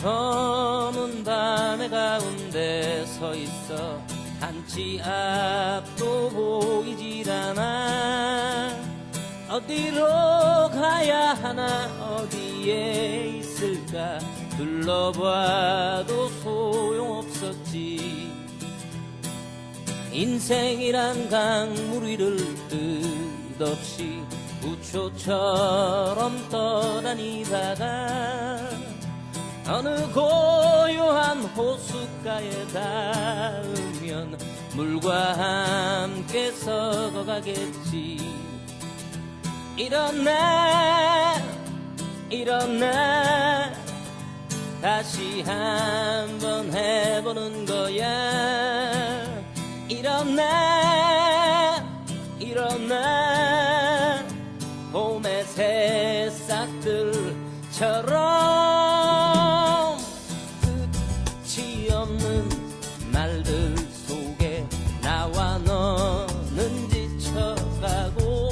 검은 밤의 가운데 서 있어 한치 앞도 보이질 않아. 어디로 가야 하나 어디에 있을까 둘러봐도 소용없었지. 인생이란 강물 위를 끝없이 우초처럼 떠다니다가 어느 고요한 호숫가에 닿으면 물과 함께 썩어가겠지. 일어나 일어나 다시 한번 해보는 거야. 일어나 일어나 봄의 새싹들처럼 끝이 없는 말들 속에 나와 너는 지쳐가고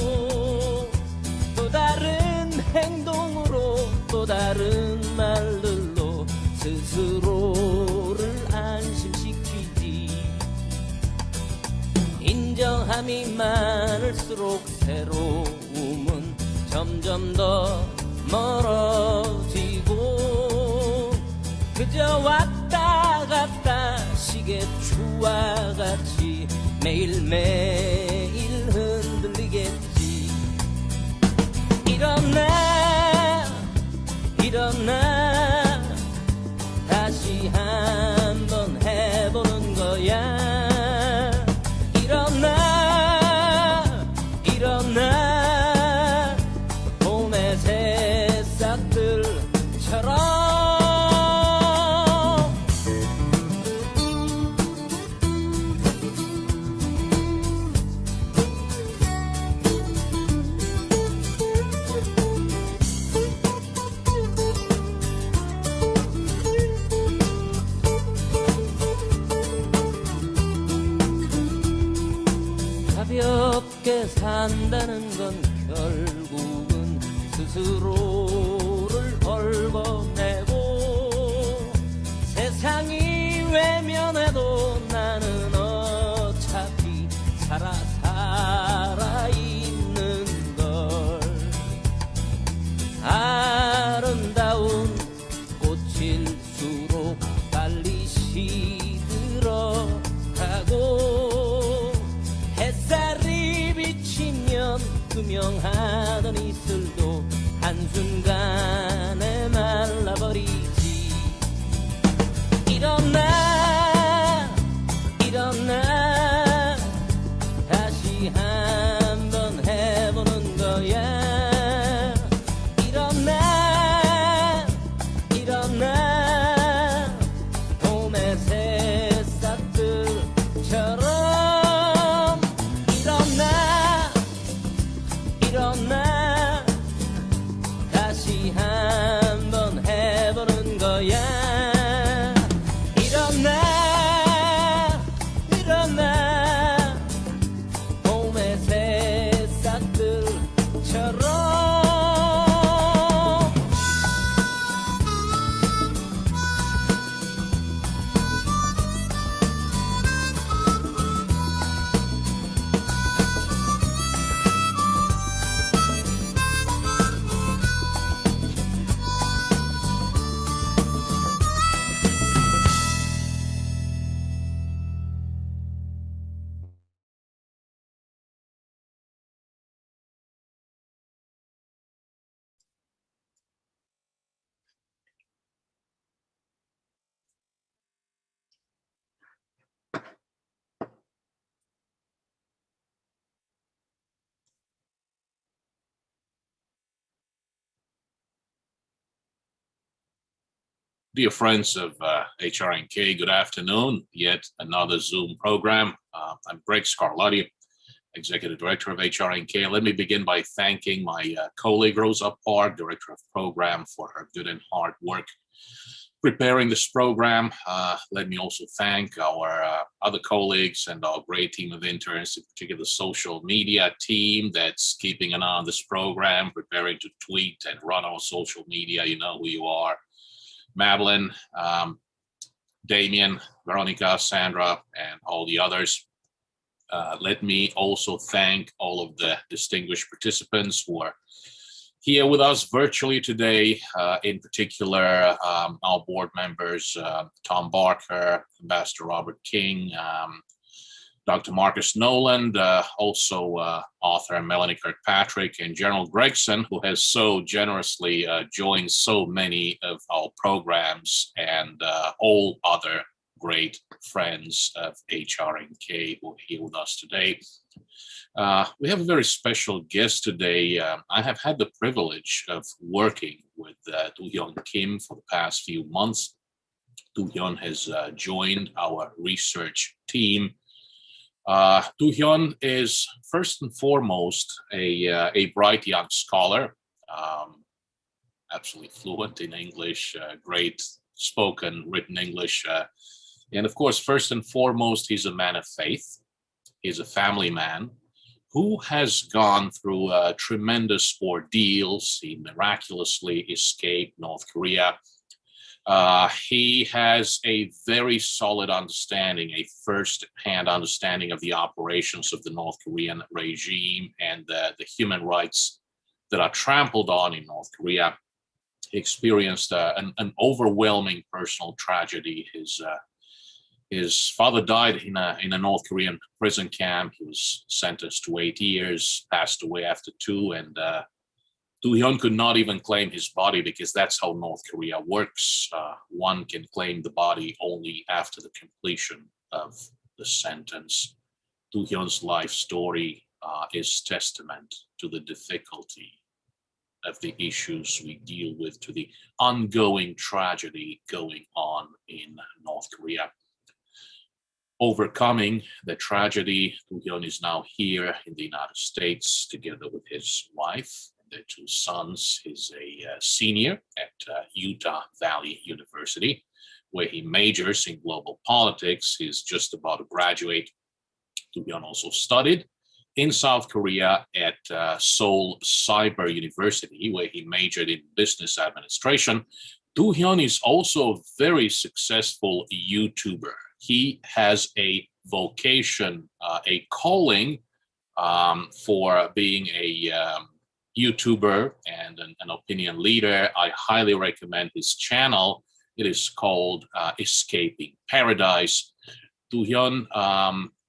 또 다른 행동으로 또 다른 말들로 스스로를 안심시키지. 인정함이 많을수록 새로움은 점점 더 멀어지고 그저 왔다 갔다 시계추와 같이 매일매일 흔들리겠지. 일어나 일어나 다시 한번 해보는 거야. 일어나 일어나 봄의 새싹들처럼. 가볍게 산다는 건 결국은 스스로를 얽어내고 세상이 외면해도 나는 어차피 살아있는 걸. 아름다운 꽃일수록 빨리 시들어가고 햇살이 비치면 투명하던 이슬도 한순간에 말라버리지. 일어나 일어나 다시 한번 해보는 거야. 일어나 일어나 봄의 새싹들처럼. 일어나 다시 한번 해보는 거야. 일어나 일어나 봄의 새싹들처럼. Dear friends of HRNK, good afternoon. Yet another Zoom program. I'm Greg Scarlatoiu, Executive Director of HRNK. Let me begin by thanking my colleague Rosa Park, Director of Program, for her good and hard work preparing this program. Let me also thank our other colleagues and our great team of interns, in particular the social media team that's keeping an eye on this program, preparing to tweet and run our social media. You know who you are. Madeline, Damien, Veronica, Sandra, and all the others. Let me also thank all of the distinguished participants who are here with us virtually today, in particular, our board members, Tom Barker, Ambassador Robert King, Dr. Marcus Noland, also author Melanie Kirkpatrick, and General Gregson, who has so generously joined so many of our programs, and all other great friends of HRNK who are here with us today. We have a very special guest today. I have had the privilege of working with Doohyun Kim for the past few months. Doohyun has joined our research team. Doohyun is first and foremost a bright young scholar, absolutely fluent in English, great spoken, written English. And of course, first and foremost, he's a man of faith. He's a family man who has gone through tremendous ordeals. He miraculously escaped North Korea. He has a very solid understanding, a first-hand understanding of the operations of the North Korean regime and the human rights that are trampled on in North Korea. He experienced an overwhelming personal tragedy. His father died in a North Korean prison camp. He was sentenced to 8 years, passed away after 2, and Doohyun could not even claim his body because that's how North Korea works. One can claim the body only after the completion of the sentence. Doohyun's life story is testament to the difficulty of the issues we deal with, to the ongoing tragedy going on in North Korea. Overcoming the tragedy, Doohyun is now here in the United States together with his wife and their 2 sons. He's a senior at Utah Valley University, where he majors in global politics. He's just about to graduate. Doohyun also studied in South Korea at Seoul Cyber University, where he majored in business administration. Doohyun is also a very successful YouTuber. He has a vocation, a calling for being a YouTuber and an opinion leader. I highly recommend his channel. It is called Escaping Paradise. Doohyun,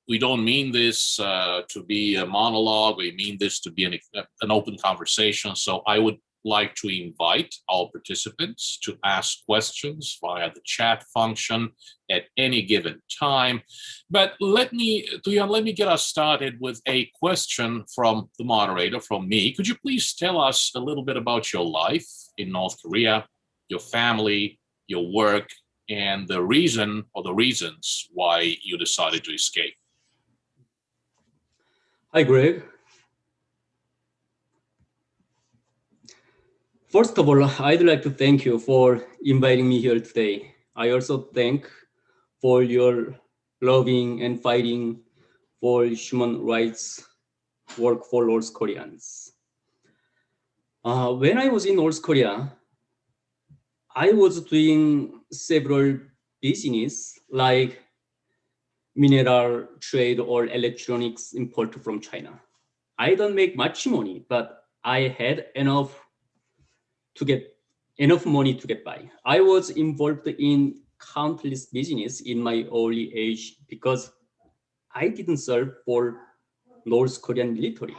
we don't mean this to be a monologue. We mean this to be an open conversation. So I would like to invite all participants to ask questions via the chat function at any given time. But Doohyun, let me get us started with a question from the moderator, from me. Could you please tell us a little bit about your life in North Korea, your family, your work, and the reason or the reasons why you decided to escape? Hi, Greg. First of all, I'd like to thank you for inviting me here today. I also thank for your loving and fighting for human rights work for North Koreans. When I was in North Korea, I was doing several business like mineral trade or electronics import from China. I don't make much money, but I had enough money to get by. I was involved in countless business in my early age because I didn't serve for North Korean military.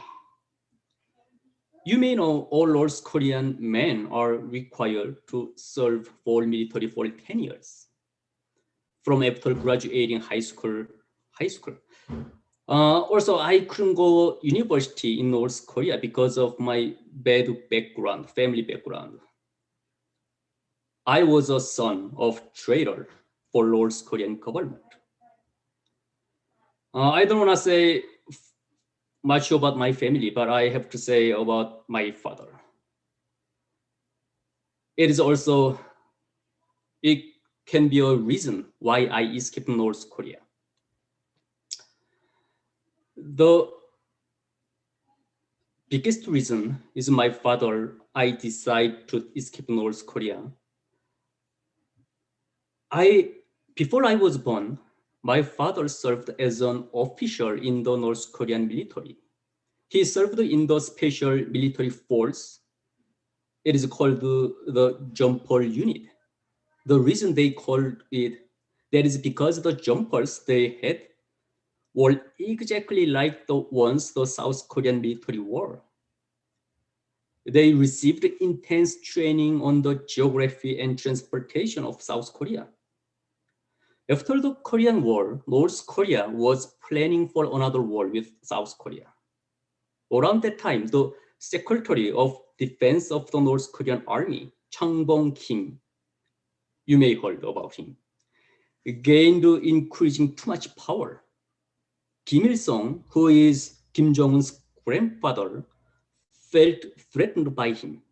You may know all North Korean men are required to serve for military for 10 years from after graduating high school. Also, I couldn't go university in North Korea because of my bad background, family background. I was a son of trader for North Korean government. I don't want to say much about my family, but I have to say about my father. It can be a reason why I escaped North Korea. The biggest reason is my father. I decided to escape North Korea Before I was born, my father served as an officer in the North Korean military. He served in the special military force. It is called the jumper unit. The reason they called it that is because the jumpers they had were exactly like the ones the South Korean military wore. They received intense training on the geography and transportation of South Korea. After the Korean War, North Korea was planning for another war with South Korea. Around that time, the Secretary of Defense of the North Korean Army, Chung Bong-kim, you may heard about him, gained increasing too much power. Kim Il-sung, who is Kim Jong-un's grandfather, felt threatened by him.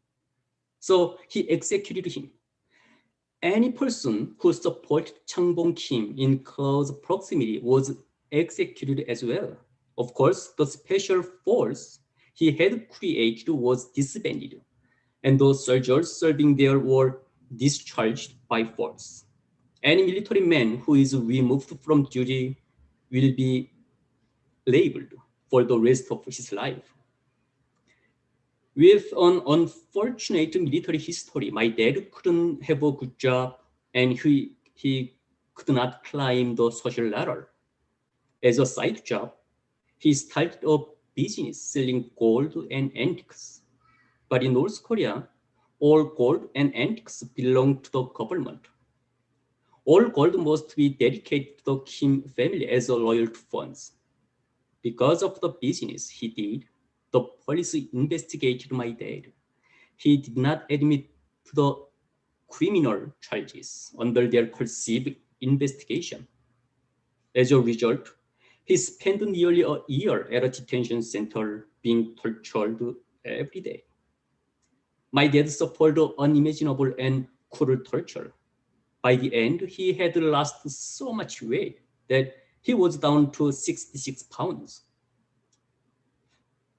So he executed him. Any person who supported Chung Bong-kim in close proximity was executed as well. Of course, the special force he had created was disbanded, and those soldiers serving there were discharged by force. Any military man who is removed from duty will be labeled for the rest of his life. With an unfortunate military history, my dad couldn't have a good job and he could not climb the social ladder. As a side job, he started a business selling gold and antiques. But in North Korea, all gold and antiques belong to the government. All gold must be dedicated to the Kim family as a loyalty funds. Because of the business he did, the police investigated my dad. He did not admit to the criminal charges under their coercive investigation. As a result, he spent nearly a year at a detention center being tortured every day. My dad suffered unimaginable and cruel torture. By the end, he had lost so much weight that he was down to 66 pounds.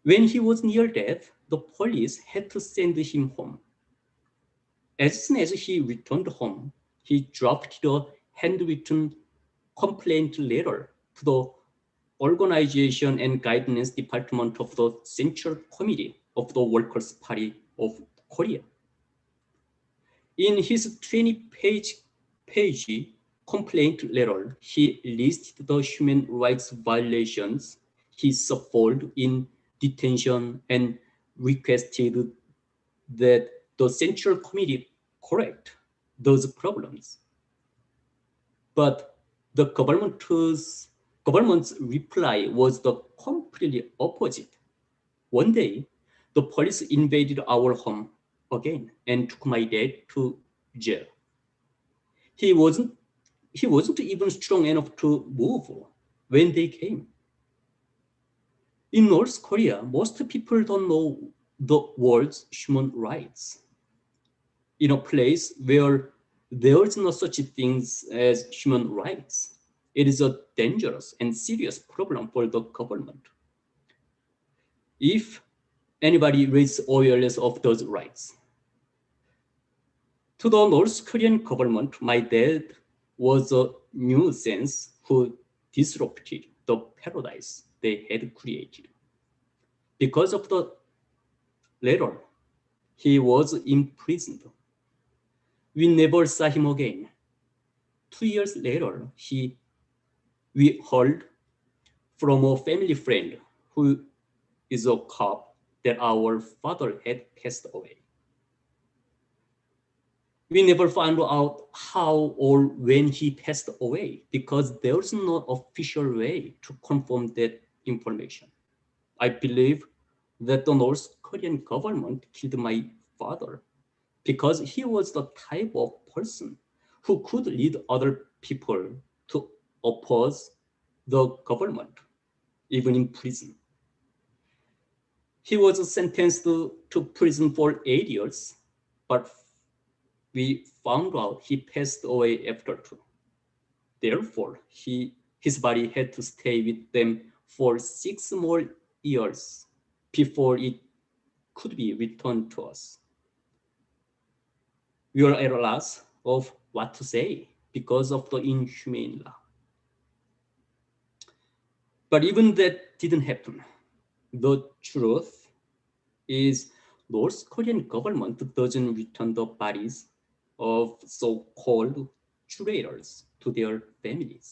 When he was near death, the police had to send him home. As soon as he returned home, he dropped the handwritten complaint letter to the Organization and Guidance Department of the Central Committee of the Workers' Party of Korea. In his 20-page complaint letter, he listed the human rights violations he suffered in detention and requested that the Central Committee correct those problems. But the government's reply was the completely opposite. One day, the police invaded our home again and took my dad to jail. He wasn't even strong enough to move when they came. In North Korea, most people don't know the words human rights. In a place where there is no such things as human rights, it is a dangerous and serious problem for the government. If anybody raises awareness of those rights. To the North Korean government, my dad was a nuisance who disrupted the paradise they had created. Because of the letter, he was imprisoned. We never saw him again. 2 years later, we heard from a family friend who is a cop that our father had passed away. We never found out how or when he passed away because there's no official way to confirm that information. I believe that the North Korean government killed my father because he was the type of person who could lead other people to oppose the government, even in prison. He was sentenced to prison for 8 years, but we found out he passed away after 2. Therefore, his body had to stay with them for 6 more years before it could be returned to us. We are at a loss of what to say because of the inhumane law. But even that didn't happen. The truth is North Korean government doesn't return the bodies of so-called curators to their families.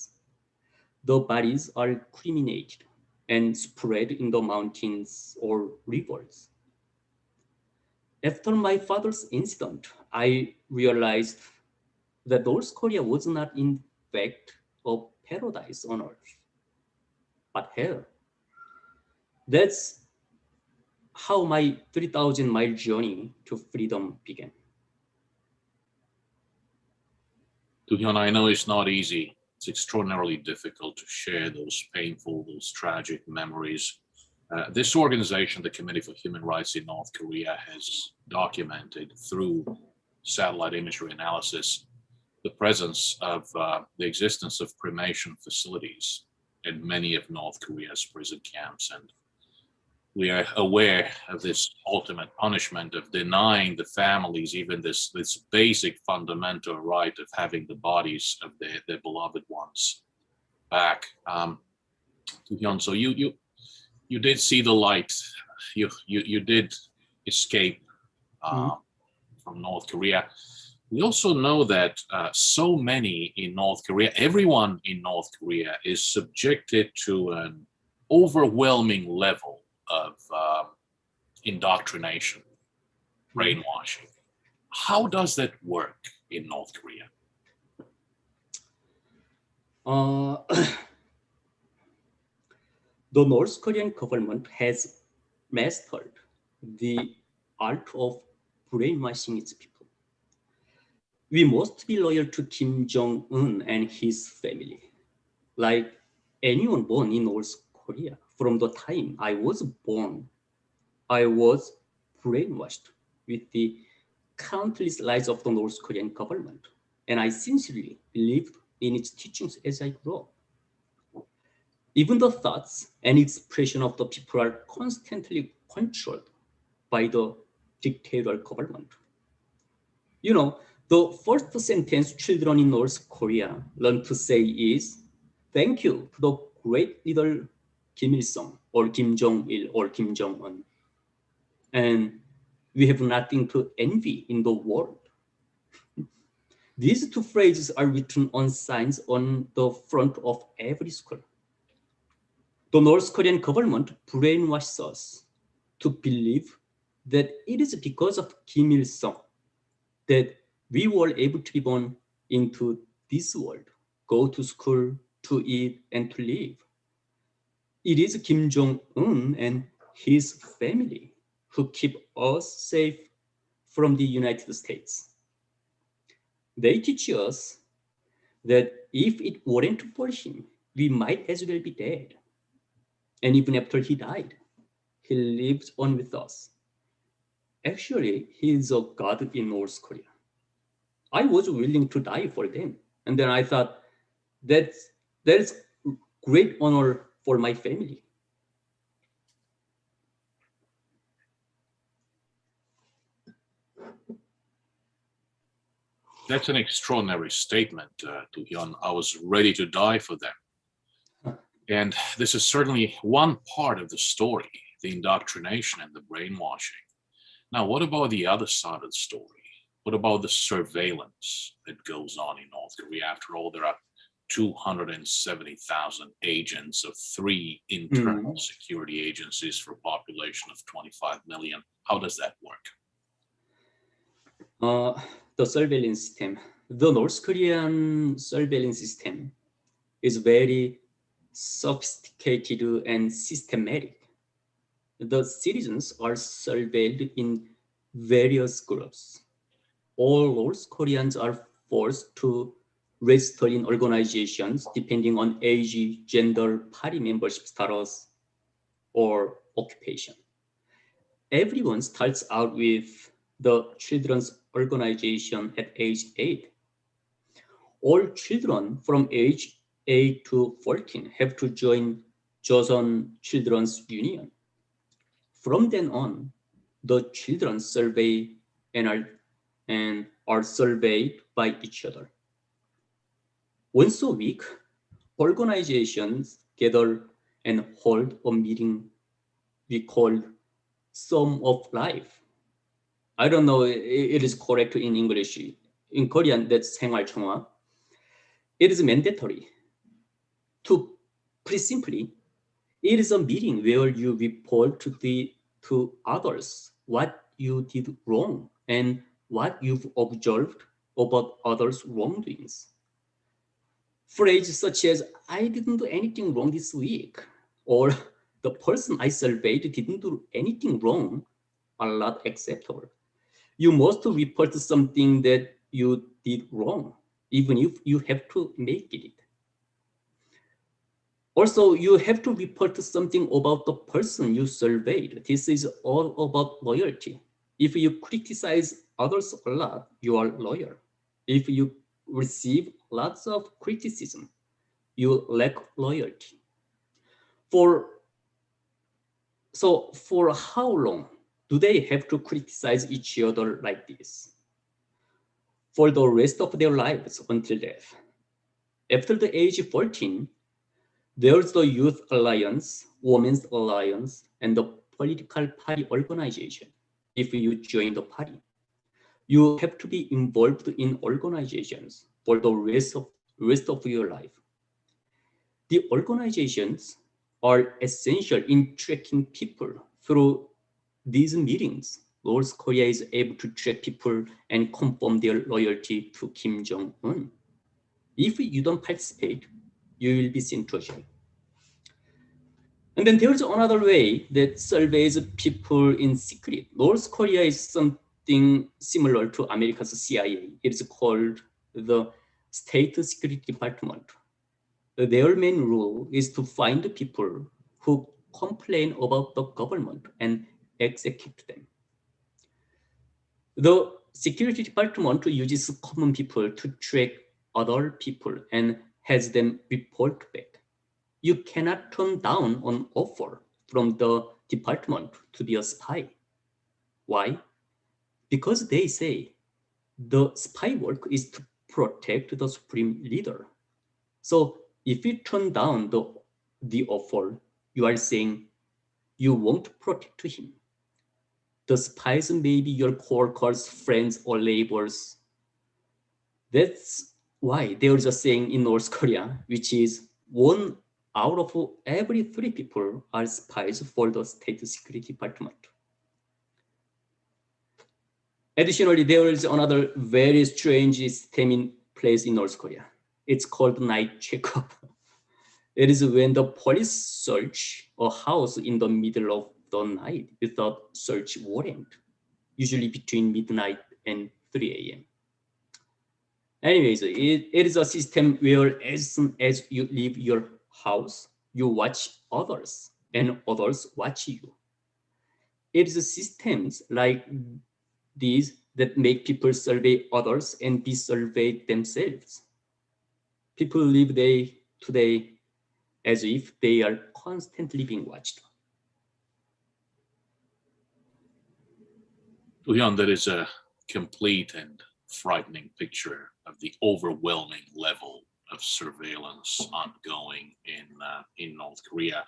The bodies are cremated and spread in the mountains or rivers. After my father's incident, I realized that North Korea was not in fact a paradise on earth, but hell. That's how my 3,000-mile journey to freedom began. Doohyun, I know it's not easy. It's extraordinarily difficult to share those painful, those tragic memories. This organization, the Committee for Human Rights in North Korea, has documented through satellite imagery analysis the presence of the existence of cremation facilities in many of North Korea's prison camps. And we are aware of this ultimate punishment of denying the families even this basic fundamental right of having the bodies of their beloved ones back. Doohyun, so you did see the light. You did escape from North Korea. We also know that so many in North Korea, everyone in North Korea is subjected to an overwhelming level of indoctrination, brainwashing. How does that work in North Korea? The North Korean government has mastered the art of brainwashing its people. We must be loyal to Kim Jong-un and his family. Like anyone born in North Korea, from the time I was born, I was brainwashed with the countless lies of the North Korean government, and I sincerely believed in its teachings as I grew up. Even the thoughts and expression of the people are constantly controlled by the dictatorial government. You know, the first sentence children in North Korea learn to say is, "Thank you to the great leader Kim Il-sung or Kim Jong-il or Kim Jong-un." And we have nothing to envy in the world. These two phrases are written on signs on the front of every school. The North Korean government brainwashes us to believe that it is because of Kim Il-sung that we were able to be born into this world, go to school, to eat, and to live. It is Kim Jong-un and his family who keep us safe from the United States. They teach us that if it weren't for him, we might as well be dead. And even after he died, he lives on with us. Actually, he is a god in North Korea. I was willing to die for them. And then I thought, that's great honor for my family. That's an extraordinary statement, Doohyun. I was ready to die for them. And this is certainly one part of the story, the indoctrination and the brainwashing. Now, what about the other side of the story? What about the surveillance that goes on in North Korea? After all, there are 270,000 agents of 3 internal security agencies for a population of 25 million. How does that work? The surveillance system. The North Korean surveillance system is very sophisticated and systematic. The citizens are surveilled in various groups. All North Koreans are forced to register in organizations depending on age, gender, party membership status, or occupation. Everyone starts out with the children's organization at age 8. All children from age 8 to 14 have to join Joseon Children's Union. From then on, the children survey and are surveyed by each other. once a week, organizations gather and hold a meeting we call Sum of Life. I don't know it is correct in English. In Korean, that's 생활청화. It is mandatory. To put it simply, it is a meeting where you report to others what you did wrong and what you've observed about others' wrongdoings. Phrases such as, I didn't do anything wrong this week, or the person I surveyed didn't do anything wrong, are not acceptable. You must report something that you did wrong, even if you have to make it. Also, you have to report something about the person you surveyed. This is all about loyalty. If you criticize others a lot, you are loyal. If you receive lots of criticism, you lack loyalty. So for how long do they have to criticize each other like this? For the rest of their lives until death. After the age of 14, there's the Youth Alliance, Women's Alliance, and the political party organization. If you join the party, you have to be involved in organizations for the rest of your life. The organizations are essential in tracking people through these meetings. North Korea is able to track people and confirm their loyalty to Kim Jong-un. If you don't participate, you will be sent to jail. And then there's another way that surveys people in secret. North Korea is something similar to America's CIA. It is called the State Security Department. Their main role is to find people who complain about the government and execute them. The security department uses common people to track other people and has them report back. You cannot turn down an offer from the department to be a spy. Why? Because they say the spy work is to protect the supreme leader. So if you turn down the offer, you are saying you won't protect him. The spies may be your coworkers, friends, or neighbors. That's why there's a saying in North Korea, which is 1 out of every 3 people are spies for the State Security Department. Additionally, there is another very strange system in place in North Korea. It's called night checkup. It is when the police search a house in the middle of the night without search warrant, usually between midnight and 3 a.m. Anyways, it is a system where as soon as you leave your house, you watch others and others watch you. It is systems like these that make people survey others and be surveyed themselves. People live day to day as if they are constantly being watched. Doohyun, that is a complete and frightening picture of the overwhelming level of surveillance ongoing in North Korea.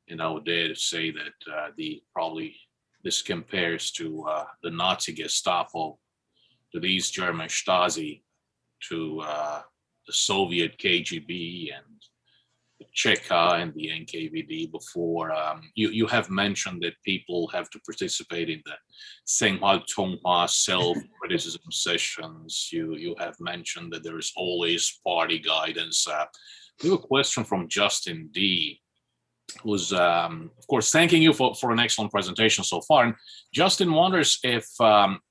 And I would dare to say that this compares to the Nazi Gestapo, to the East German Stasi, to the Soviet KGB and the Checkup and the NKVD before. You have mentioned that people have to participate in the 생활청화 self-criticism sessions. You have mentioned that there is always party guidance. We have a question from Justin D, who's, of course, thanking you for an excellent presentation so far. And Justin wonders if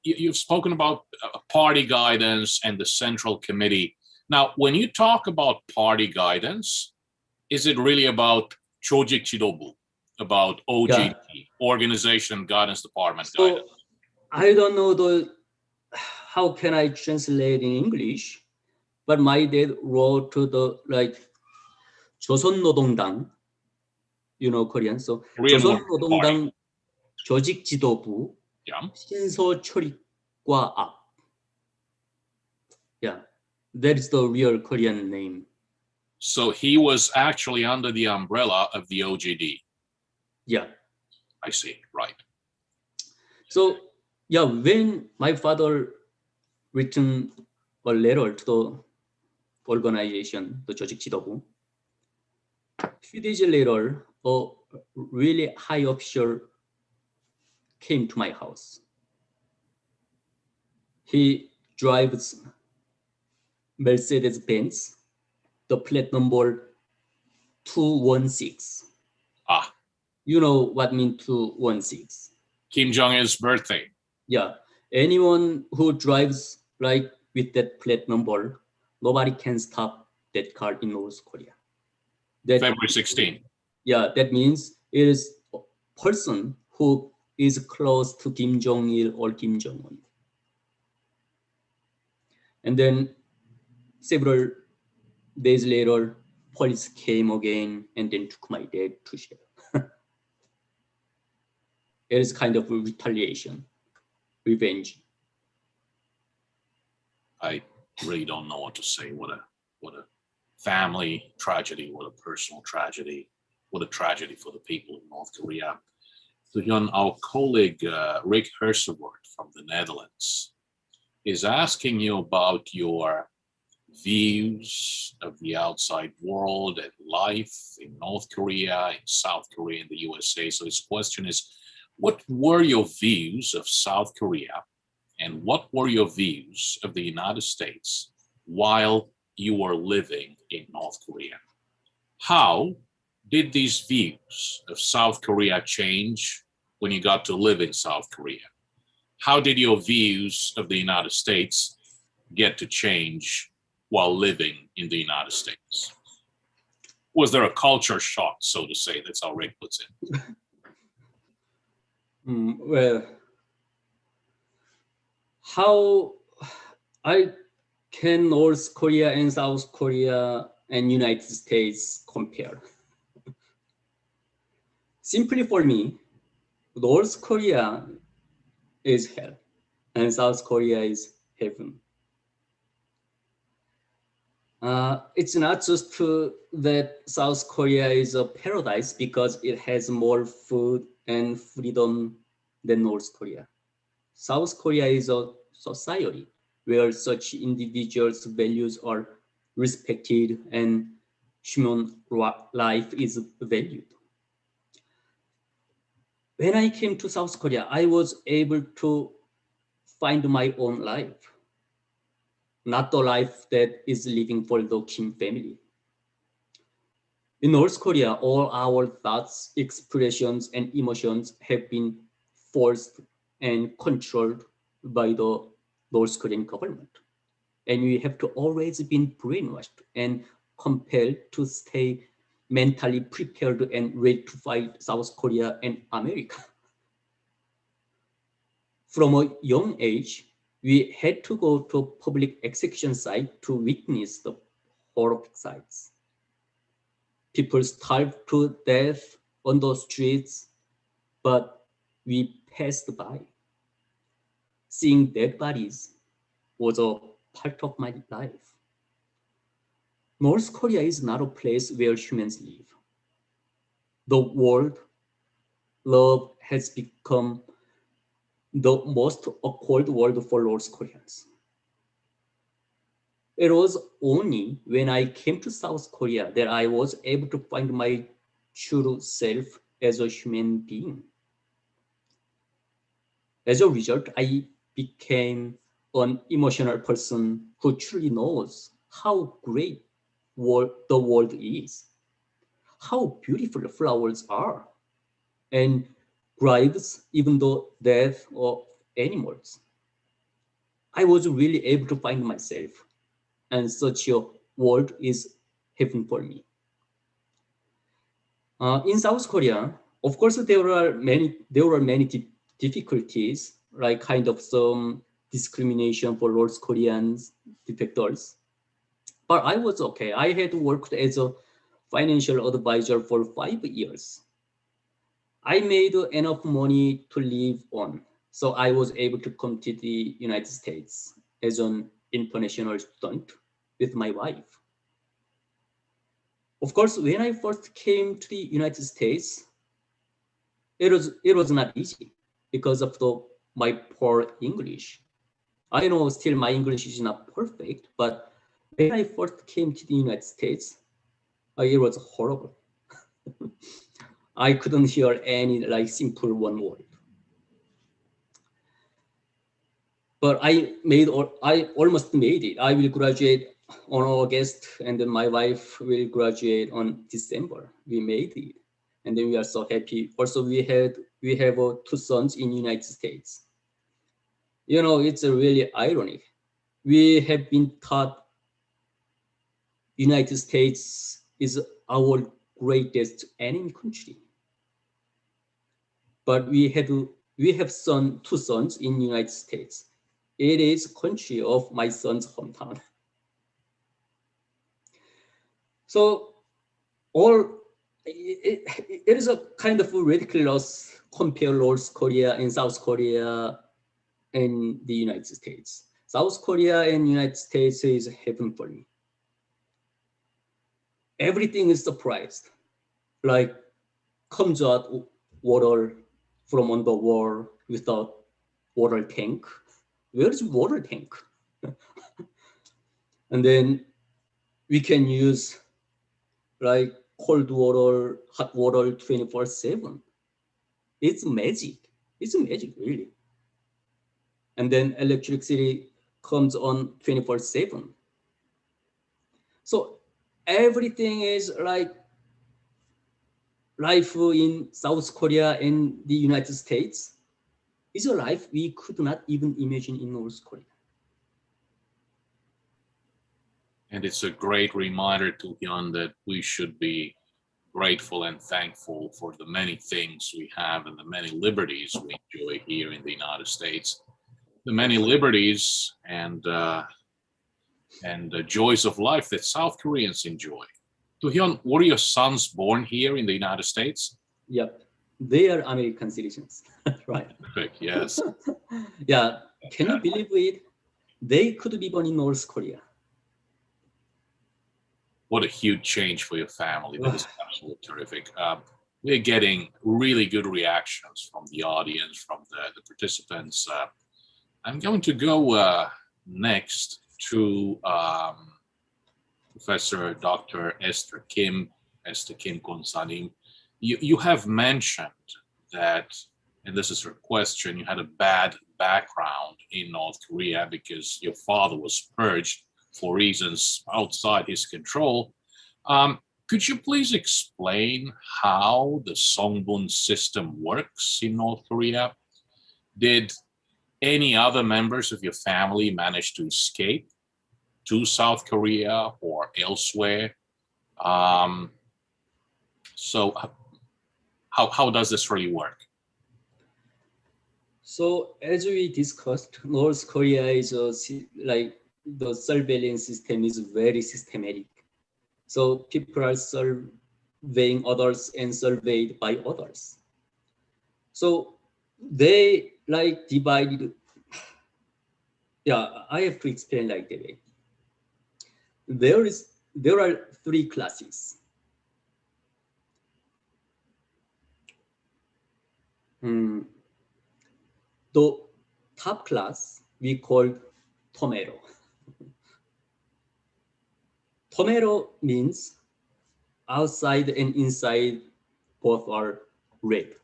you've spoken about party guidance and the Central Committee. Now, when you talk about party guidance, is it really about 조직 지도부, about OGD, Organization and Guidance Department guidance? I don't know how can I translate in English, but my dad wrote to the 조선노동당, you know Korean, so 조선노동당 조직 지도부 신서 출입과 앞. Yeah, that is the real Korean name. So he was actually under the umbrella of the OGD. Yeah. I see, right. So yeah, when my father written a letter to the organization, the 조직 지도부, few days later, a really high official came to my house. He drives Mercedes Benz, the plate number 216. Ah, You know what mean 216? Kim Jong-il's birthday. Yeah, anyone who drives like with that plate number, nobody can stop that car in North Korea. That, February 16th. yeah, that means it is a person who is close to Kim Jong-il or Kim Jong-un. And then several days later, police came again and then took my dad to jail. It is kind of a retaliation, revenge. I really don't know what to say. What a family tragedy, what a personal tragedy, what a tragedy for the people in North Korea. Doohyun, our colleague Rick Hersevoort from the Netherlands is asking you about your views of the outside world and life in North Korea, in South Korea, in the USA. So his question is, what were your views of South Korea and what were your views of the United States while you were living in North Korea? How did these views of South Korea change when you got to live in South Korea? How did your views of the United States get to change while living in the United States? Was there a culture shock, so to say? That's how Rick puts it. Well, how can North Korea and South Korea and United States compare? Simply for me, North Korea is hell and South Korea is heaven. It's not just true that South Korea is a paradise because it has more food and freedom than North Korea. South Korea is a society where such individuals' values are respected and human life is valued. When I came to South Korea, I was able to find my own life, not the life that is living for the Kim family. In North Korea, all our thoughts, expressions, and emotions have been forced and controlled by the North Korean government. And we have to always been brainwashed and compelled to stay mentally prepared and ready to fight South Korea and America. From a young age, we had to go to a public execution site to witness the horrific sights. People starved to death on the streets, but we passed by. Seeing dead bodies was a part of my life. North Korea is not a place where humans live. The word love has become the most awkward word for North Koreans. It was only when I came to South Korea that I was able to find my true self as a human being. As a result, I became an emotional person who truly knows how great the world is, how beautiful flowers are, and graves, even though death of animals. I was really able to find myself, and such a world is heaven for me. In South Korea, of course, there were many difficulties, like kind of some discrimination for North Koreans defectors. But I was okay. I had worked as a financial advisor for 5 years. I made enough money to live on, so I was able to come to the United States as an international student with my wife. Of course, when I first came to the United States, it was not easy because of my poor English. I know still my English is not perfect, but when I first came to the United States, it was horrible. I couldn't hear any like simple one word. But I almost made it. I will graduate on August, and then my wife will graduate on December. We made it, and then we are so happy. Also, we have 2 sons in United States. You know, it's really ironic. We have been taught United States is our greatest enemy country, but we have 2 sons in United States. It is country of my son's hometown. So it is a kind of ridiculous compare North Korea and South Korea and the United States. South Korea and United States is heaven for me. Everything is surprised, like comes out water from underwater without water tank. Where is water tank? And then we can use like cold water, hot water 24/7. It's magic. It's magic, really. And then electricity comes on 24/7. So everything is like life in South Korea and the United States is a life we could not even imagine in North Korea. And it's a great reminder, Doohyun, that we should be grateful and thankful for the many things we have and the many liberties we enjoy here in the United States. The many liberties and the joys of life that South Koreans enjoy. Doohyun, were your sons born here in the United States? Yep, they are American citizens, right? Perfect, yes. Yeah, can you believe it? They could be born in North Korea. What a huge change for your family. That is absolutely terrific. We're getting really good reactions from the audience, from the participants. I'm going to go next to Professor Dr. Esther Kim Konsanim. You have mentioned that, and this is her question, you had a bad background in North Korea because your father was purged for reasons outside his control. Could you please explain how the Songbun system works in North Korea? Did any other members of your family manage to escape to South Korea or elsewhere? So how does this really work? So as we discussed, North Korea is like the surveillance system is very systematic. So people are surveying others and surveyed by others. So they like divided. Yeah, I have to explain like that way. There are 3 classes. The top class we called tomato. Tomato means outside and inside both are red.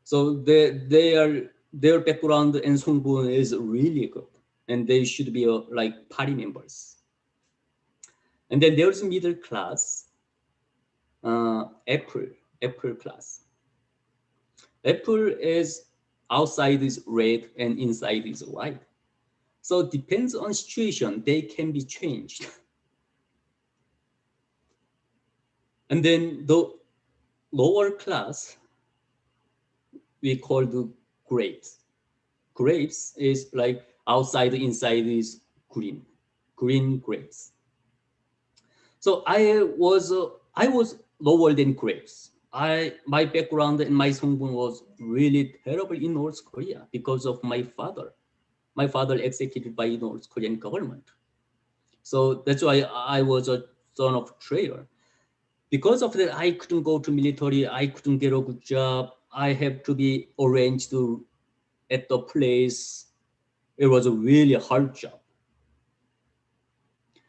So their background and songbun is really good, and they should be like party members. And then there's middle class, Apple class. Apple is outside is red and inside is white. So it depends on situation, they can be changed. And then the lower class, we call the grapes. Grapes is like outside, inside is green grapes. So I was lower than grapes. My background and my songbun was really terrible in North Korea because of my father. My father executed by North Korean government. So that's why I was son of traitor. Because of that, I couldn't go to military. I couldn't get a good job. I have to be arranged at the place. It was a really hard job.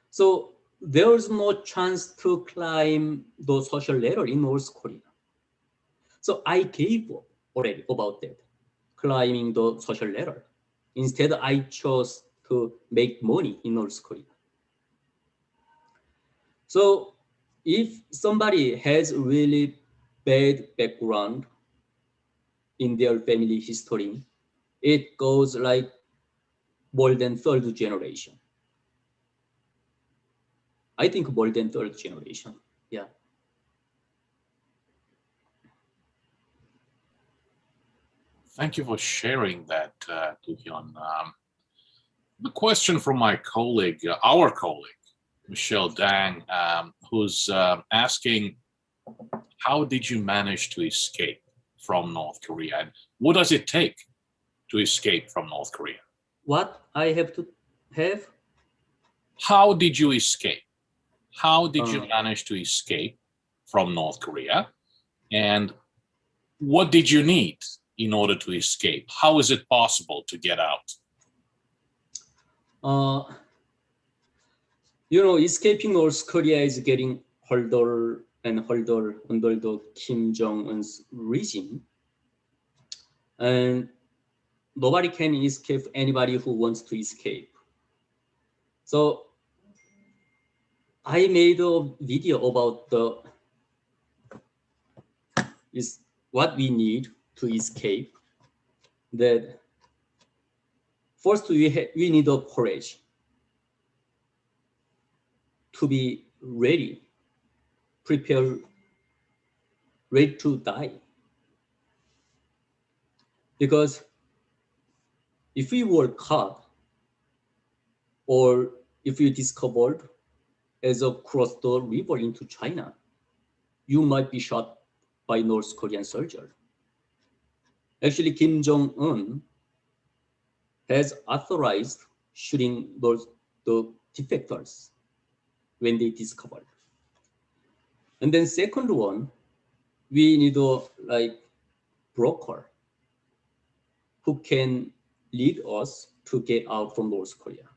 So there was no chance to climb the social ladder in North Korea. So I gave up already about that, climbing the social ladder. Instead, I chose to make money in North Korea. So if somebody has really bad background in their family history, it goes like more than third generation. I think more than third generation, yeah. Thank you for sharing that, Doohyun. The question from my colleague, our colleague, Michelle Dang, who's asking, how did you manage to escape from North Korea? And what does it take to escape from North Korea? What I have to have? How did you escape? How did you manage to escape from North Korea? And what did you need in order to escape? How is it possible to get out? Escaping North Korea is getting harder and harder under the Kim Jong-un's regime. And nobody can escape anybody who wants to escape. So I made a video about what we need to escape. That first we need a courage to be ready, prepare, ready to die. Because if we were caught or if you discovered as a cross the river into China, you might be shot by North Korean soldier. Actually, Kim Jong-un has authorized shooting the defectors when they discovered. And then second one, we need a broker who can lead us to get out from North Korea.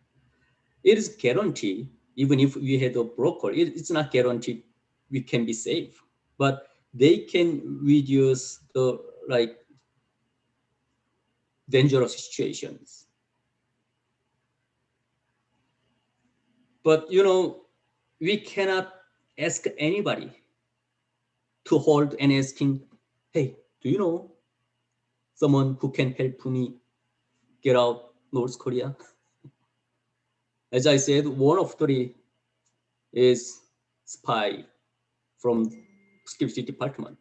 It is guaranteed, even if we had a broker, it's not guaranteed we can be safe, but they can reduce the dangerous situations. But we cannot ask anybody to hold and asking, hey, do you know someone who can help me get out North Korea? As I said, one of three is spy from security department.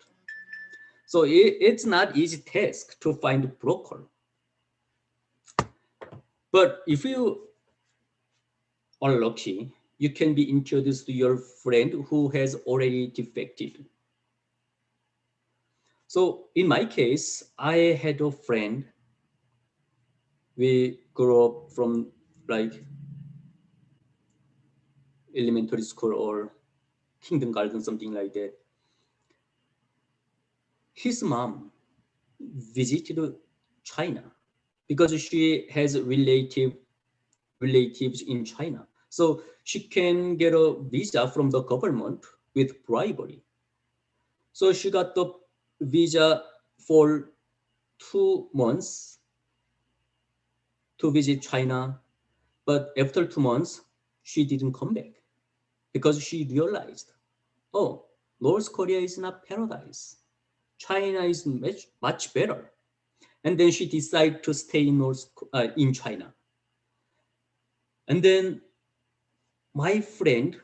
So it's not easy task to find a broker. But if you are lucky, you can be introduced to your friend who has already defected. So in my case, I had a friend. We grew up from elementary school or kindergarten, something like that. His mom visited China because she has relatives in China. So she can get a visa from the government with bribery. So she got the visa for 2 months to visit China. But after 2 months, she didn't come back because she realized, oh, North Korea is not paradise. China is much better. And then she decided to stay in China. And then my friend,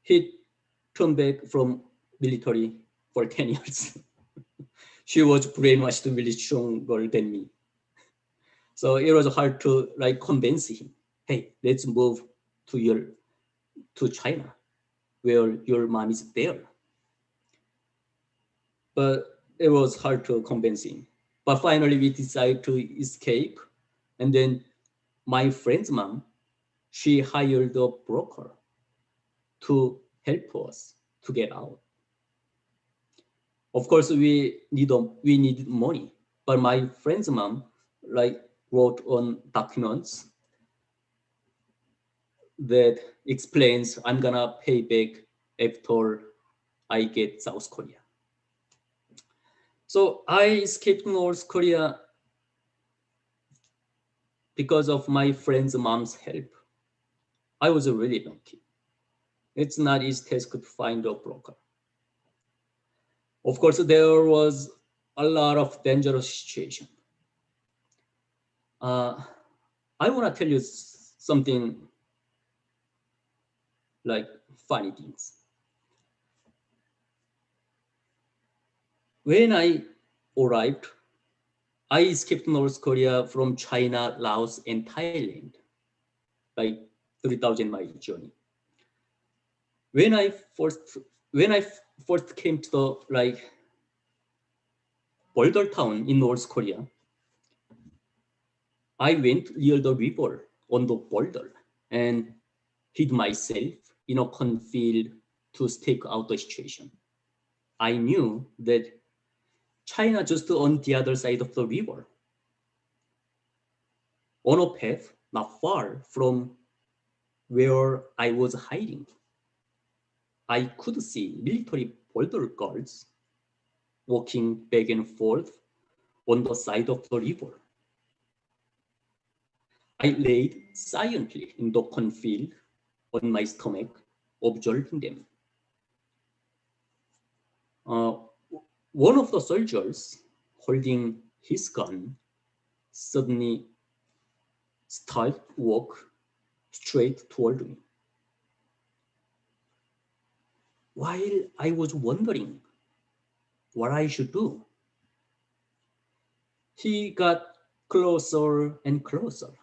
he turned back from military for 10 years. She was brainwashed really stronger than me. So it was hard to convince him, hey, let's move to China, where your mom is there. But it was hard to convince him. But finally we decided to escape. And then my friend's mom, she hired a broker to help us to get out. Of course, we need money, but my friend's mom wrote on documents that explains I'm gonna pay back after I get South Korea. So I escaped North Korea because of my friend's mom's help. I was really lucky. It's not easy task to find a broker. Of course, there was a lot of dangerous situation. I want to tell you something like funny things. When I arrived, I escaped North Korea from China, Laos, and Thailand, like 3,000-mile journey. When I first came to the border town in North Korea, I went near the river on the border and hid myself in a cornfield to stake out the situation. I knew that China just on the other side of the river. On a path not far from where I was hiding, I could see military border guards walking back and forth on the side of the river. I laid silently in the cornfield on my stomach, observing them. One of the soldiers holding his gun suddenly started to walk straight toward me. While I was wondering what I should do, he got closer and closer.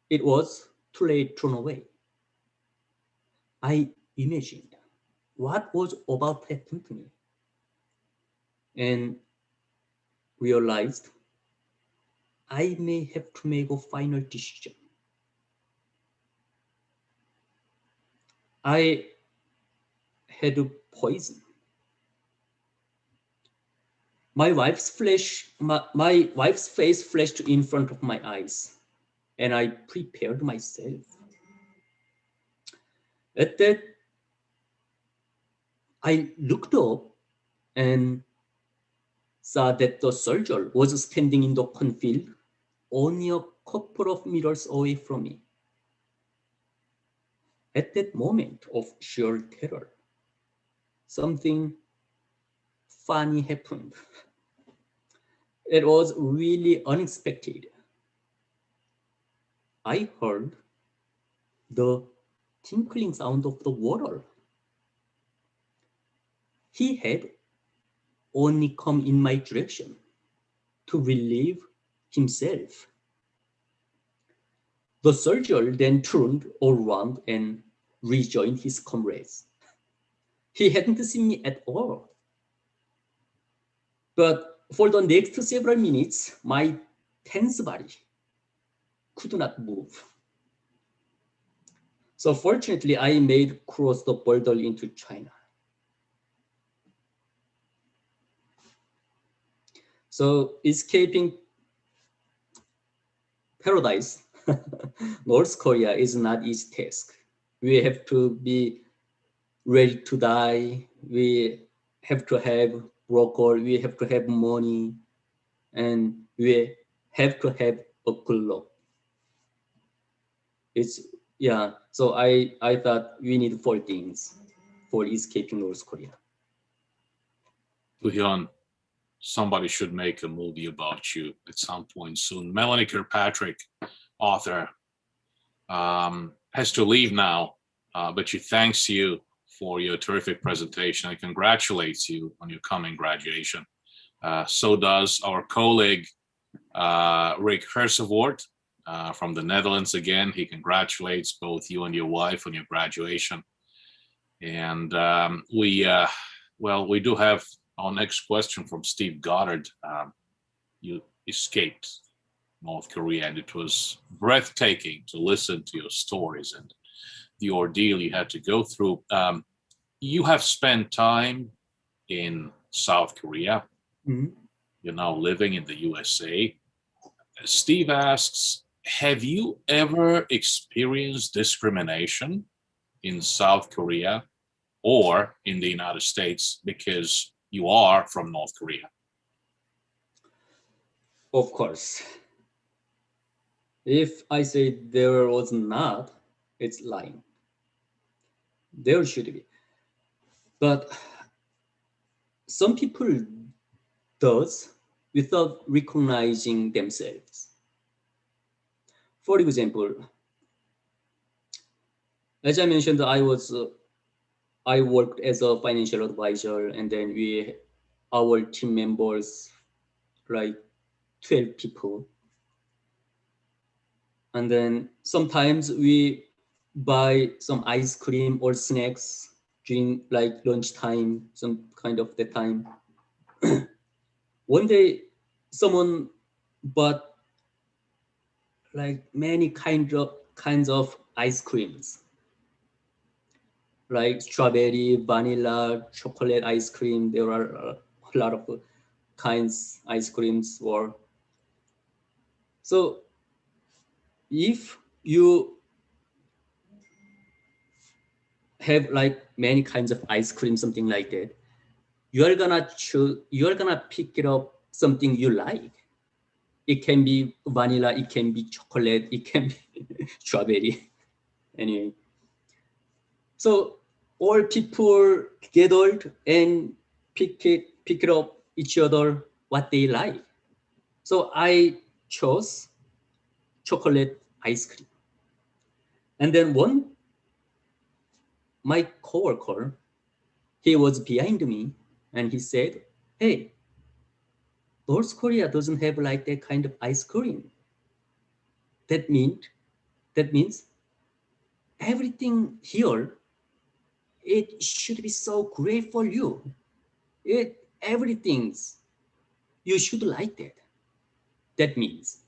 It was too late to run away. I imagined what was about to happen to me and realized I may have to make a final decision. I had to poison. My wife's face flashed in front of my eyes, and I prepared myself. At that, I looked up and saw that the soldier was standing in the cornfield only a couple of meters away from me. At that moment of sheer terror, something funny happened. It was really unexpected. I heard the tinkling sound of the water. He had only come in my direction to relieve himself. The soldier then turned around and rejoined his comrades. He hadn't seen me at all. But for the next several minutes, my tense body could not move. So fortunately, I made cross the border into China. So escaping paradise, North Korea is not easy task. We have to be ready to die. We have to have broker. We have to have money, and we have to have a good luck. So I thought we need 4 things for escaping North Korea. Doohyun, somebody should make a movie about you at some point soon. Melanie Kirkpatrick, author, has to leave now, but she thanks you for your terrific presentation and congratulates you on your coming graduation. So does our colleague, Rick Hersevoort, from the Netherlands. Again, he congratulates both you and your wife on your graduation. And we do have our next question from Steve Goddard. You escaped North Korea, and it was breathtaking to listen to your stories. And the ordeal you had to go through. You have spent time in South Korea. Mhm. You're now living in the USA. Steve asks, have you ever experienced discrimination in South Korea or in the United States because you are from North Korea? Of course. If I say there was not, it's lying. There should be. But some people does without recognizing themselves. For example, as I mentioned, I worked as a financial advisor, and then our team members, like 12 people. And then sometimes we buy some ice cream or snacks during like lunchtime, some kind of the time. One day, someone bought like many kinds of ice creams, like strawberry, vanilla, chocolate ice cream. There are a lot of kinds ice creams. Or so if you have like many kinds of ice cream, something like that, you're gonna pick it up something you like. It can be vanilla, it can be chocolate, it can be strawberry. Anyway, so all people gathered and pick it up each other what they like. So I chose chocolate ice cream. And then my coworker, he was behind me and he said, "Hey, North Korea doesn't have like that kind of ice cream. That means that means everything here, it should be so great for you. Everything's you should like that. That means."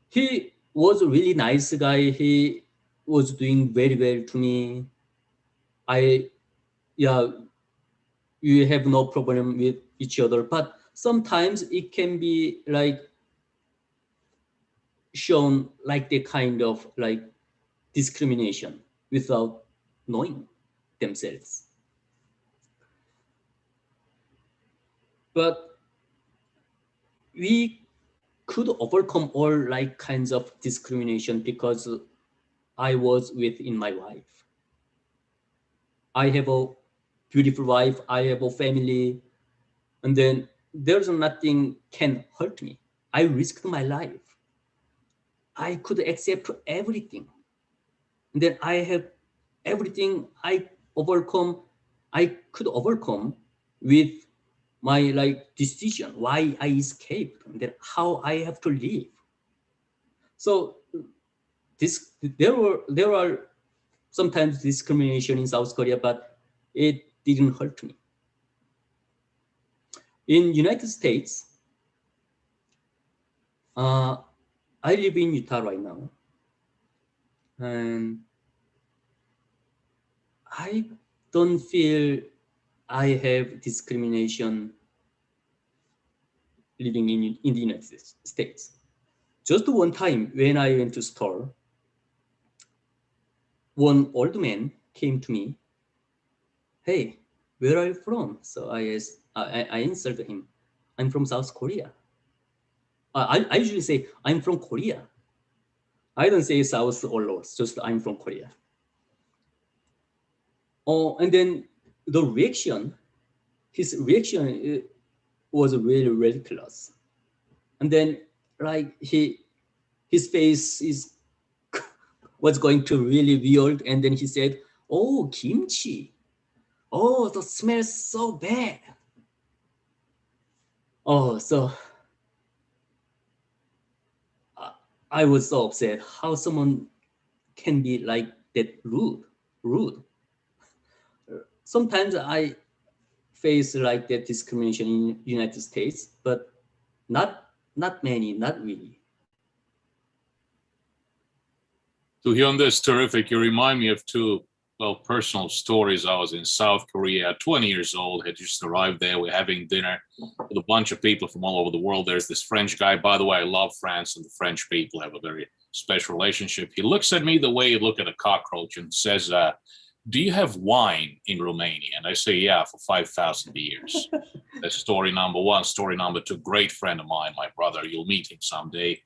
He was a really nice guy. He was doing very well to me. I Yeah, we have no problem with each other, but sometimes it can be like shown like the kind of like discrimination without knowing themselves. But we could overcome all like kinds of discrimination because I was within my wife. I have a beautiful wife. I have a family, and then there's nothing can hurt me. I risked my life. I could accept everything. And then I have everything overcome. I could overcome with my like decision why I escaped and then how I have to live. So there are sometimes discrimination in South Korea, but it didn't hurt me. In United States, uh, I live in Utah right now, and I don't feel I have discrimination living in the United States. Just one time when I went to store, one old man came to me. "Hey, where are you from?" So I answered him, "I'm from South Korea." I usually say, "I'm from Korea." I don't say South or North, just "I'm from Korea." Oh, and then his reaction was really ridiculous. And then like his face was going to really weird. And then he said, "Oh, kimchi. Oh, the smell so bad." Oh, so I was so upset how someone can be like that rude. Sometimes I face like that discrimination in United States, but not many, not really. Doohyun, that's terrific. You remind me of two, well, personal stories. I was in South Korea, 20 years old, had just arrived there. We're having dinner with a bunch of people from all over the world. There's this French guy. By the way, I love France, and the French people have a very special relationship. He looks at me the way you look at a cockroach and says, do you have wine in Romania? And I say, yeah, for 5,000 years. That's story number one. Story number two, great friend of mine, my brother. You'll meet him someday.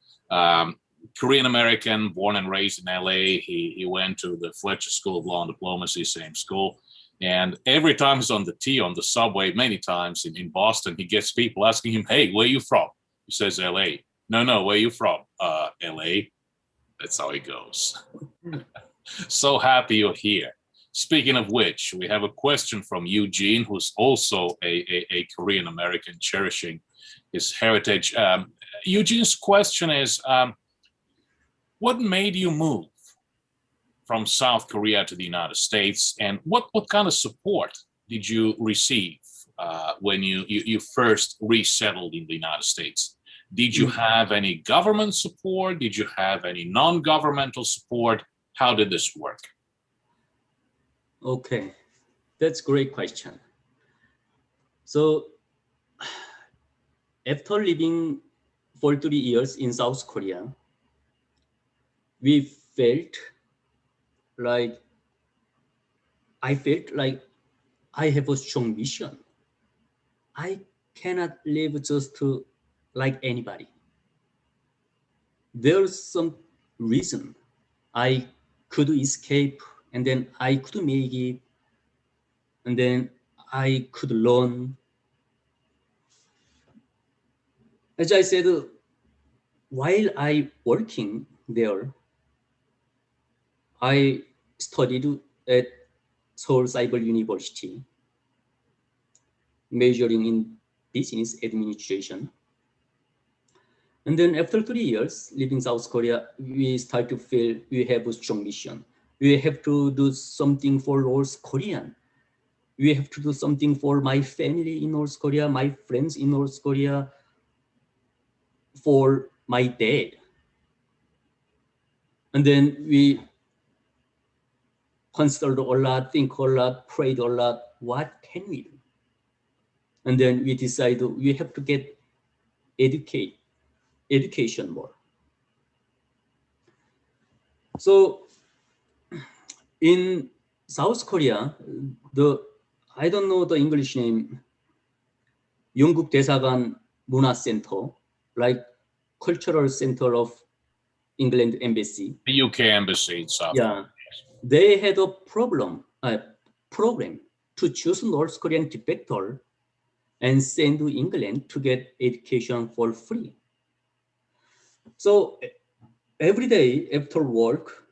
Korean American, born and raised in LA. He went to the Fletcher School of Law and Diplomacy, same school. And every time he's on the T, on the subway, many times in Boston, he gets people asking him, hey, where are you from? He says, LA. No, where are you from? LA. That's how it goes. So happy you're here. Speaking of which, we have a question from Eugene, who's also a Korean American cherishing his heritage. Eugene's question is, what made you move from South Korea to the United States, and what kind of support did you receive when you first resettled in the United States? Did you have any government support? Did you have any non-governmental support? How did this work? Okay, that's a great question. So after living for 3 years in South Korea, I felt like I have a strong mission. I cannot live just like anybody. There's some reason I could escape, and then I could make it, and then I could learn. As I said, while I working there, I studied at Seoul Cyber University, majoring in business administration. And then after 3 years living South Korea, we start to feel we have a strong mission. We have to do something for North Korean. We have to do something for my family in North Korea, my friends in North Korea, for my dad. And then we considered a lot, think a lot, prayed a lot. What can we do? And then we decided we have to get education more. So in South Korea, I don't know the English name, 영국 대사관 문화센터, like cultural center of England embassy. The UK embassy in South Korea. Yeah, they had a program to choose North Korean defector and send to England to get education for free. So every day after work,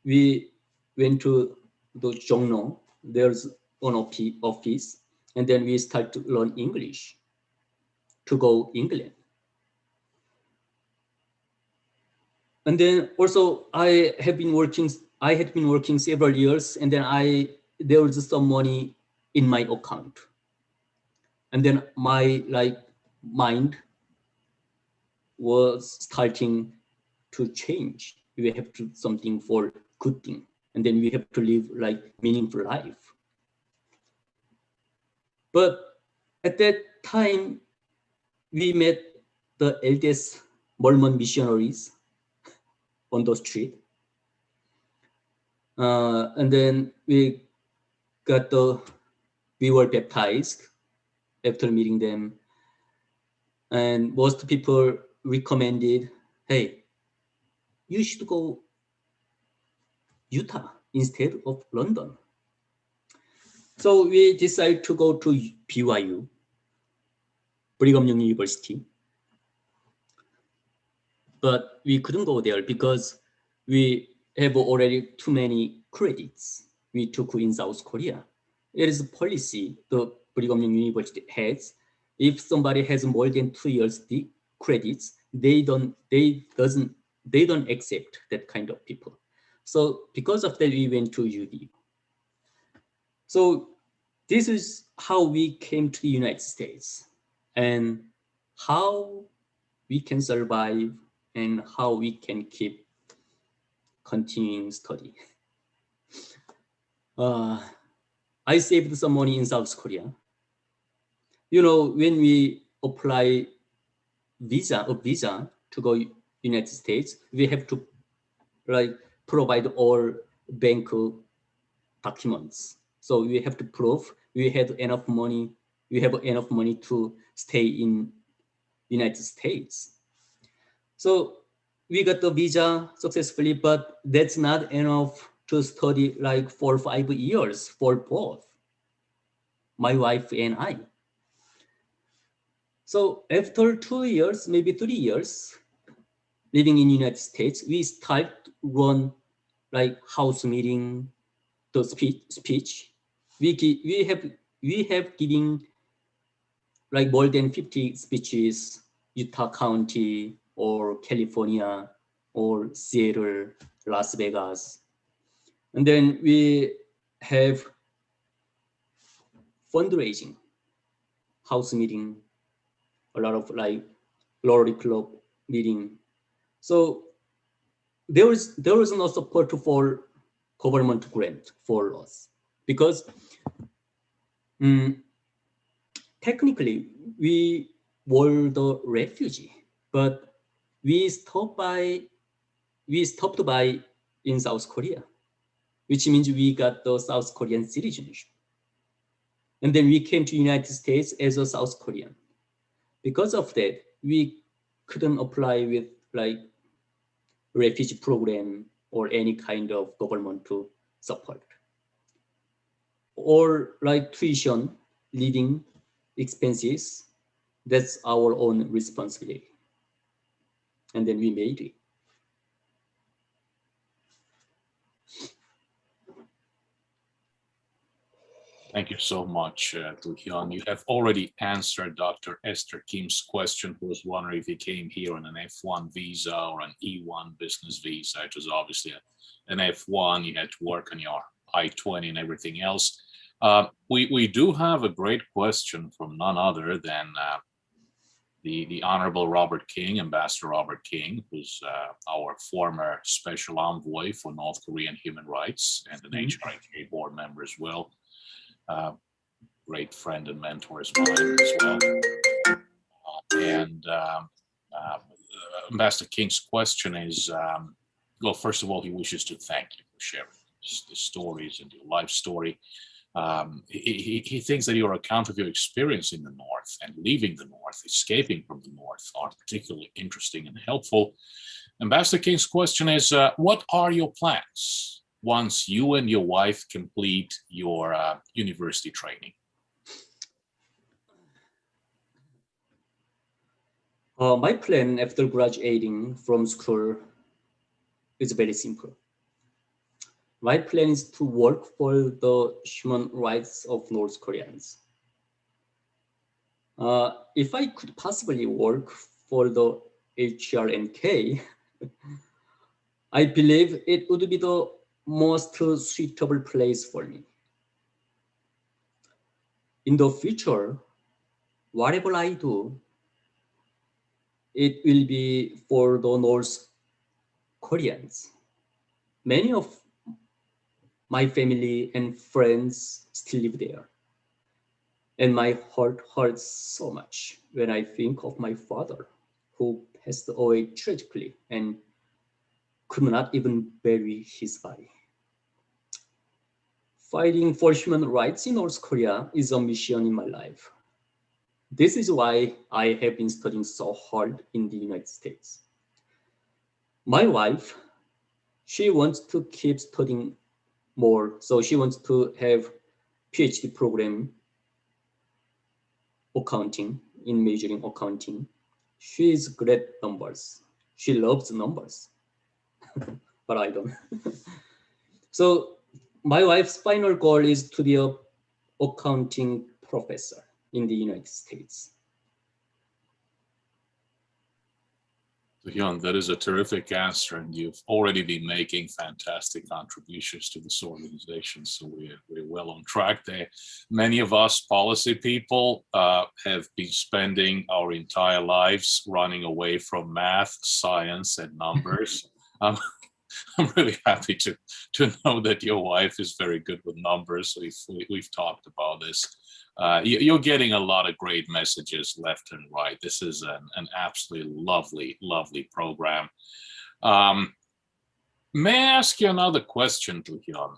we went to the Jongno. There's an office, and then we start to learn English to go England. And then also I had been working several years, and then there was some money in my account. And then my mind was starting to change. We have to do something for good thing, and then we have to live like meaningful life. But at that time, we met the eldest Mormon missionaries on the street. And then we were baptized after meeting them. And most people recommended, hey, you should go Utah instead of London. So we decided to go to BYU, Brigham Young University. But we couldn't go there because we have already too many credits we took in South Korea. It is a policy the Brigham Young University has. If somebody has more than 2 years credits, they don't accept that kind of people. So because of that, we went to UD. So this is how we came to the United States, and how we can survive, and how we can keep continuing study. I saved some money in South Korea. You know, when we apply a visa to go United States, we have to provide all bank documents. So we have to prove we have enough money to stay in United States. So we got the visa successfully, but that's not enough to study like 4 or 5 years for both, my wife and I. So after 2 years, maybe 3 years, living in United States, we start run like house meeting, the speech. We have giving like more than 50 speeches, Utah County or California or Seattle, Las Vegas. And then we have fundraising, house meeting, a lot of like Rotary Club meeting. So there was no support for government grant for us because technically we were the refugee, but we stopped by in South Korea, which means we got the South Korean citizenship. And then we came to United States as a South Korean. Because of that, we couldn't apply with like refugee program or any kind of government to support. Or like tuition, living expenses, that's our own responsibility. And then we made it. Thank you so much, Doohyun. You have already answered Dr. Esther Kim's question, who was wondering if he came here on an F1 visa or an E1 business visa. It was obviously an F1. You had to work on your I-20 and everything else. We do have a great question from none other than the Honorable Robert King, Ambassador Robert King, who's our former special envoy for North Korean human rights and an HRNK board member as well. Great friend and mentor as well. Ambassador King's question is, well, first of all, he wishes to thank you for sharing the stories and your life story. He thinks that your account of your experience in the North and leaving the North, escaping from the North, are particularly interesting and helpful. Ambassador King's question is, what are your plans once you and your wife complete your university training? My plan after graduating from school is very simple. My plan is to work for the human rights of North Koreans. If I could possibly work for the HRNK, I believe it would be the most suitable place for me. In the future, whatever I do, it will be for the North Koreans. Many of my family and friends still live there. And my heart hurts so much when I think of my father, who passed away tragically and could not even bury his body. Fighting for human rights in North Korea is a mission in my life. This is why I have been studying so hard in the United States. My wife, she wants to keep studying more, so she wants to have PhD program accounting, in majoring accounting. She is good at numbers. She loves numbers, but I don't. So my wife's final goal is to be an accounting professor in the United States. Doohyun, that is a terrific answer, and you've already been making fantastic contributions to this organization, so we're well on track there. Many of us policy people have been spending our entire lives running away from math, science, and numbers. I'm really happy to know that your wife is very good with numbers. We've talked about this. You're getting a lot of great messages left and right. This is an absolutely lovely program. May I ask you another question, Doohyun?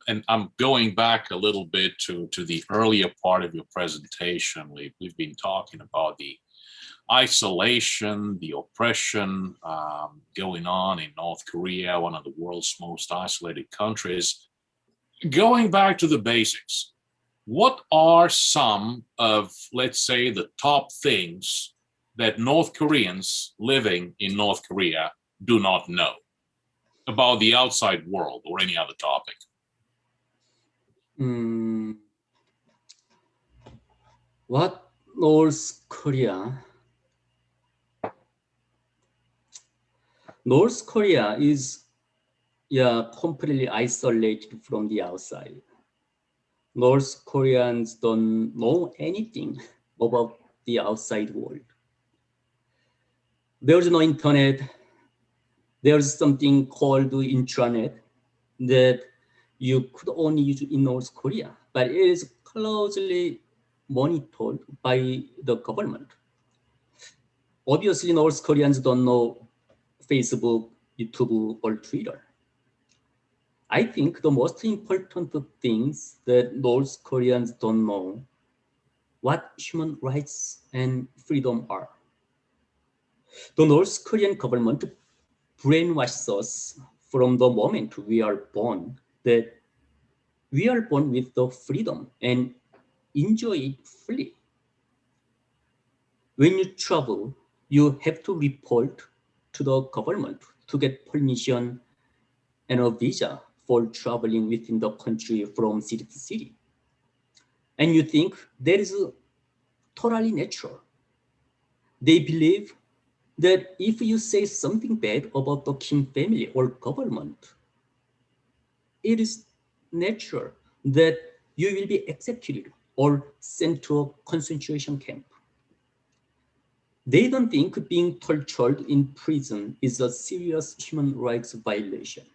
And I'm going back a little bit to the earlier part of your presentation. We've been talking about the isolation, the oppression going on in North Korea, one of the world's most isolated countries. Going back to the basics, what are some of, let's say, the top things that North Koreans living in North Korea do not know about the outside world or any other topic? What North Korea? North Korea is completely isolated from the outside. North Koreans don't know anything about the outside world. There's no internet. There's something called the intranet that you could only use in North Korea, but it is closely monitored by the government. Obviously, North Koreans don't know Facebook, YouTube, or Twitter. I think the most important things that North Koreans don't know what human rights and freedom are. The North Korean government brainwashes us from the moment we are born that we are born with the freedom and enjoy it fully. When you travel, you have to report to the government to get permission and a visa for traveling within the country from city to city. And you think that is totally natural. They believe that if you say something bad about the Kim family or government, it is natural that you will be executed or sent to a concentration camp. They don't think being tortured in prison is a serious human rights violation.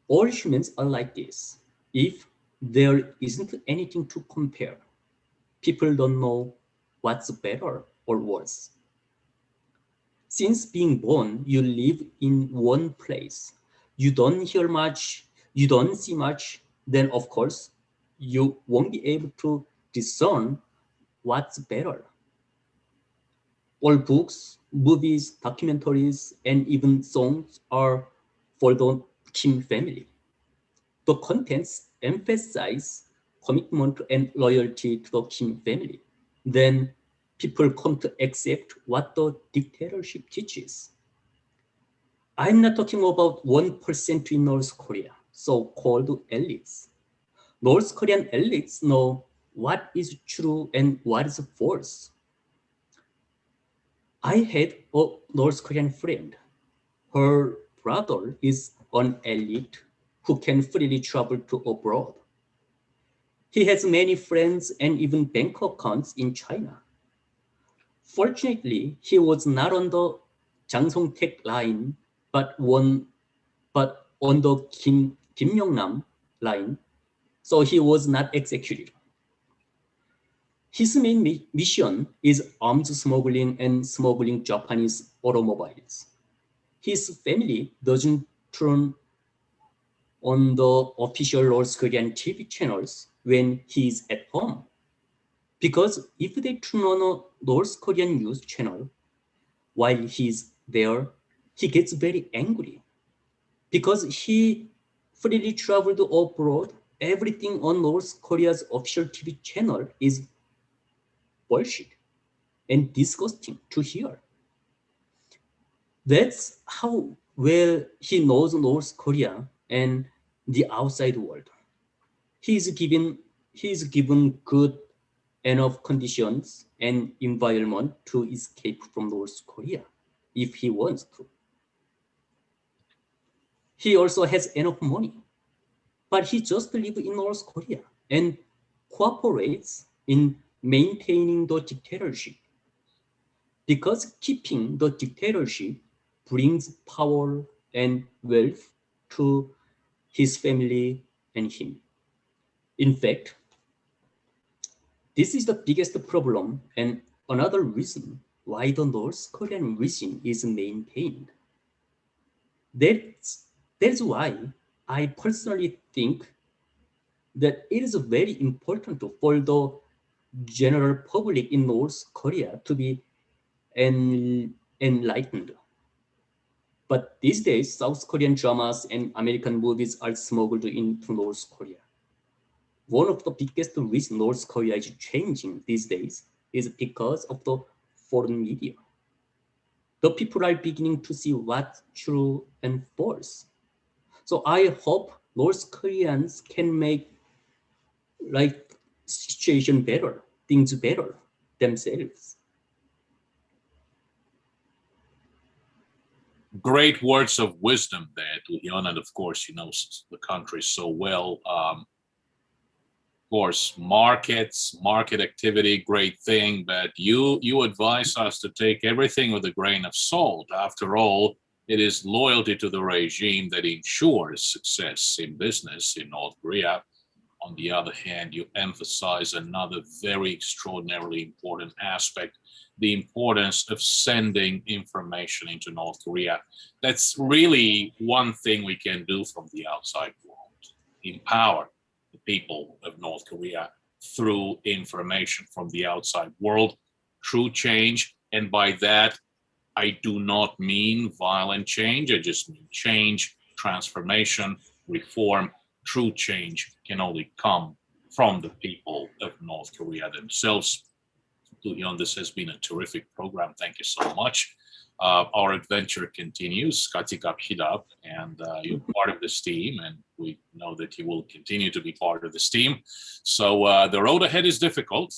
All humans are like this. If there isn't anything to compare, people don't know what's better or worse. Since being born, you live in one place. You don't hear much, you don't see much, then of course, you won't be able to discern what's better. All books, movies, documentaries, and even songs are for the Kim family. The contents emphasize commitment and loyalty to the Kim family. Then people come to accept what the dictatorship teaches. I'm not talking about 1% in North Korea, so-called elites. North Korean elites know what is true and what is false. I had a North Korean friend. Her brother is an elite who can freely travel to abroad. He has many friends and even bank accounts in China. Fortunately, he was not on the Jang Song-taek line, but on the Kim Yong-nam line, so he was not executed. His main mission is arms smuggling and smuggling Japanese automobiles. His family doesn't turn on the official North Korean TV channels when he is at home. Because if they turn on a North Korean news channel while he's there, he gets very angry. Because he freely traveled abroad, everything on North Korea's official TV channel is bullshit and disgusting to hear. That's how well he knows North Korea and the outside world. He is given good enough conditions and environment to escape from North Korea if he wants to. He also has enough money, but he just lives in North Korea and cooperates in maintaining the dictatorship. Because keeping the dictatorship brings power and wealth to his family and him. In fact, this is the biggest problem and another reason why the North Korean regime is maintained. That's why I personally think that it is very important for the general public in North Korea to be enlightened. But these days, South Korean dramas and American movies are smuggled into North Korea. One of the biggest reasons North Korea is changing these days is because of the foreign media. The people are beginning to see what's true and false. So I hope North Koreans can make like situation better, things better themselves. Great words of wisdom there, Doohyun, and of course, he knows the country so well. Of course, market activity, great thing, but you advise us to take everything with a grain of salt. After all, it is loyalty to the regime that ensures success in business in North Korea. On the other hand, you emphasize another very extraordinarily important aspect, the importance of sending information into North Korea. That's really one thing we can do from the outside world, empower the people of North Korea through information from the outside world, true change. And by that, I do not mean violent change. I just mean change, transformation, reform. True change can only come from the people of North Korea themselves. Doohyun, this has been a terrific program. Thank you so much. Our adventure continues. Checkup, and you're part of this team, and we know that you will continue to be part of this team. So the road ahead is difficult.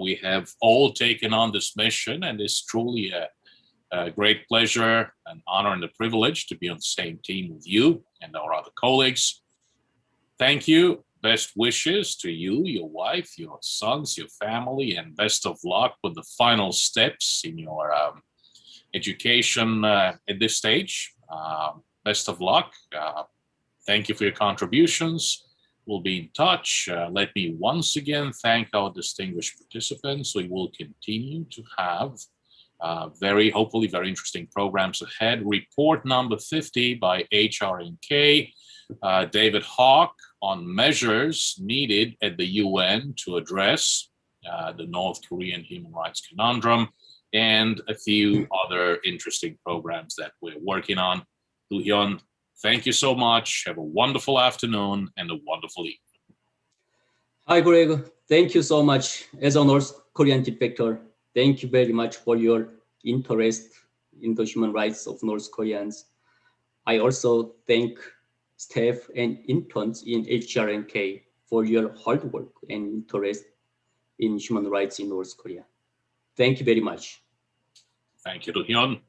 We have all taken on this mission, and it's truly a great pleasure, an honor, and a privilege to be on the same team with you and our other colleagues. Thank you. Best wishes to you, your wife, your sons, your family, and best of luck with the final steps in your education at this stage. Best of luck. Thank you for your contributions. We'll be in touch. Let me once again thank our distinguished participants. We will continue to have hopefully very interesting programs ahead. Report number 50 by HRNK, David Hawk, on measures needed at the UN to address the North Korean human rights conundrum, and a few other interesting programs that we're working on. Doohyun, thank you so much. Have a wonderful afternoon and a wonderful evening. Hi, Greg. Thank you so much. As a North Korean defector, thank you very much for your interest in the human rights of North Koreans. I also thank staff and interns in HRNK for your hard work and interest in human rights in North Korea. Thank you very much. Thank you, Doohyun.